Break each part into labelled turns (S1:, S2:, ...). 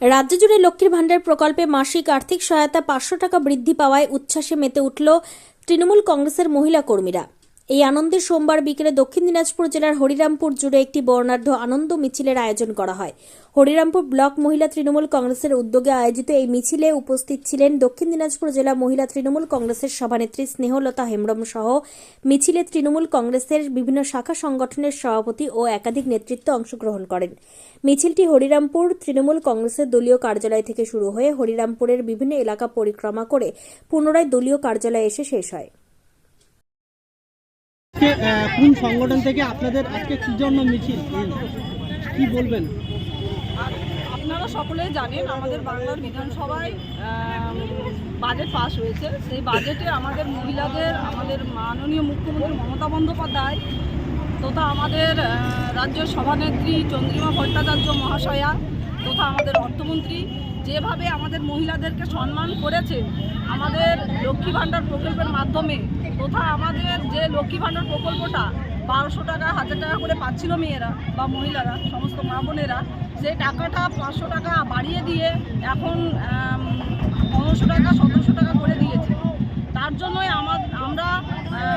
S1: রাজ্য জুড়ে লক্ষ্মীর ভান্ডার প্রকল্পে মাসিক আর্থিক সহায়তা 500 টাকা বৃদ্ধি পাওয়ায় উচ্ছ্বাসে মেতে উঠল তৃণমূল কংগ্রেসের মহিলা কর্মীরা। এই আনন্দে সোমবার বিকেলে দক্ষিণ দিনাজপুর জেলার হরিরামপুর জুড়ে একটি বর্ণাঢ্য আনন্দ মিছিলের আয়োজন করা হয়। হরিরামপুর ব্লক মহিলা তৃণমূল কংগ্রেসের উদ্যোগে আয়োজিত এই মিছিলে উপস্থিত ছিলেন দক্ষিণ দিনাজপুর জেলা মহিলা তৃণমূল কংগ্রেসের সভানেত্রী স্নেহলতা হেমব্রম সহ মিছিলে তৃণমূল কংগ্রেসের বিভিন্ন শাখা সংগঠনের সভাপতি ও একাধিক নেতৃত্ব অংশগ্রহণ করেন। মিছিলটি হরিরামপুর তৃণমূল কংগ্রেসের দলীয় কার্যালয় থেকে শুরু হয়ে হরিরামপুরের বিভিন্ন এলাকা পরিক্রমা করে পুনরায় দলীয় কার্যালয়ে এসে শেষ হয়।
S2: কোন সংগঠন থেকে আপনাদের আজকে কি জন্য মিছিল, কি বলবেন?
S3: আপনারা সকলেই জানেন আমাদের বাংলার বিধানসভায় বাজেট পাস হয়েছে। সেই বাজেটে আমাদের মহিলাদের আমাদের মাননীয় মুখ্যমন্ত্রী মমতা বন্দ্যোপাধ্যায় তথা আমাদের রাজ্য সভানেত্রী চন্দ্রিমা ভট্টাচার্য মহাশয়া তথা আমাদের অর্থমন্ত্রী যেভাবে আমাদের মহিলাদেরকে সম্মান করেছে আমাদের লক্ষ্মী ভাণ্ডার প্রকল্পের মাধ্যমে, তথা আমাদের যে লক্ষ্মী ভাণ্ডার প্রকল্পটা 1200 টাকা 1000 টাকা করে পাচ্ছিল মেয়েরা বা মহিলারা, সমস্ত মা বোনেরা, সেই টাকাটা 500 টাকা বাড়িয়ে দিয়ে এখন 1500 টাকা 1700 টাকা করে দিয়েছে। তার জন্যই আমরা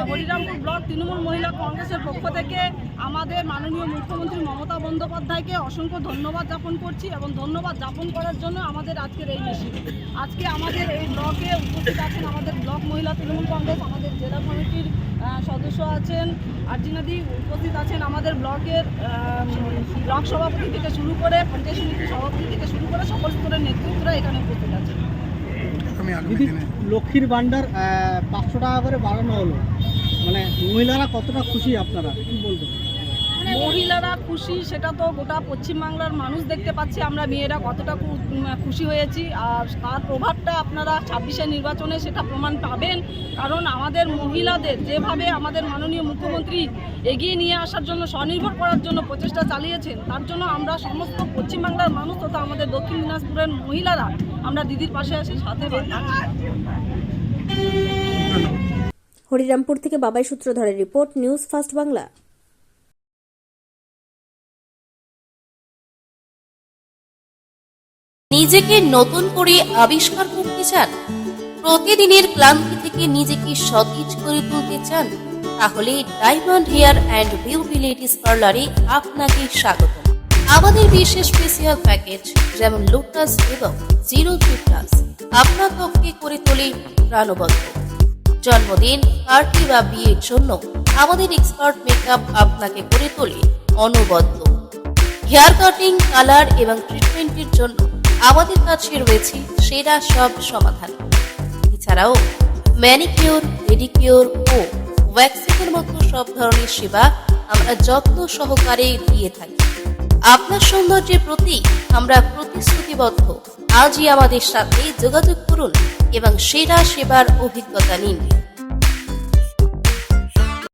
S3: হরিরামপুর ব্লক তৃণমূল মহিলা কংগ্রেসের পক্ষ থেকে আমাদের মাননীয় মুখ্যমন্ত্রী মমতা বন্দ্যোপাধ্যায়কে অসংখ্য ধন্যবাদ জ্ঞাপন করছি এবং ধন্যবাদ জ্ঞাপন করার জন্য আমাদের আজকের এই মিছিল। আজকে আমাদের এই ব্লকে উপস্থিত আছেন আমাদের ব্লক মহিলা তৃণমূল কংগ্রেস, আমাদের জেলা কমিটির সদস্য আছেন আর্জিনাদি, উপস্থিত আছেন আমাদের ব্লকের ব্লক সভাপতি থেকে শুরু করে পঞ্চায়েত সমিতির সভাপতি থেকে শুরু করে সকল স্তরের নেতৃত্বরা এখানে উপস্থিত আছেন।
S2: দিদি, লক্ষ্মীর ভান্ডার 500 টাকা করে বাড়ানো হলো, মানে মহিলারা কতটা খুশি, আপনারা কি বলবেন?
S3: মহিলারা খুশি সেটা তো গোটা পশ্চিমবাংলার মানুষ দেখতে পাচ্ছি, আমরা মেয়েরা কতটা খুশি হয়েছি। আর তার প্রভাবটা আপনারা 26-এর নির্বাচনে সেটা প্রমাণ পাবেন, কারণ আমাদের মহিলাদের যেভাবে আমাদের মাননীয় মুখ্যমন্ত্রী এগিয়ে নিয়ে আসার জন্য, স্বনির্ভর করার জন্য প্রচেষ্টা চালিয়েছেন, তার জন্য আমরা সমস্ত পশ্চিমবাংলার মানুষ তথা আমাদের দক্ষিণ দিনাজপুরের মহিলারা আমরা দিদির পাশে আছি, সাথে
S1: হরিরামপুর থেকে বাবাই সূত্রধরের রিপোর্ট, নিউজ ফার্স্ট বাংলা।
S4: নিজেকে নতুন করে আবিষ্কার করতে চান? প্রতিদিনের ক্লান্তি থেকে নিজেকে সতেজ করে তুলতে চান? তাহলে diamond hair and beauty ladies পার্লারে আপনাকে স্বাগত। আমাদের বিশেষ স্পেশাল প্যাকেজ যেমন লোটাস এবং 03+ আপনার ত্বককে করে তোলে প্রাণবন্ত। জন্মদিন, পার্টি বা বিয়ের জন্য আমাদের এক্সপার্ট মেকআপ আপনাকে করে তোলে অনবদ্য। হেয়ার কাটিং, কালার এবং ট্রিটমেন্টের জন্য আমাদের কাছে রয়েছে সেরা সব সমাধান। এছাড়াও ম্যানিকিউর, পেডিকিউর ও ওয়্যাক্সিংয়ের মতো সব ধরনের সেবা আমরা যত্ন সহকারে দিয়ে থাকি। আপনার সৌন্দর্যের প্রতি আমরা প্রতিশ্রুতিবদ্ধ। আজই আমাদের সাথে যোগাযোগ করুন এবং সেরা সেবার অভিজ্ঞতা নিন।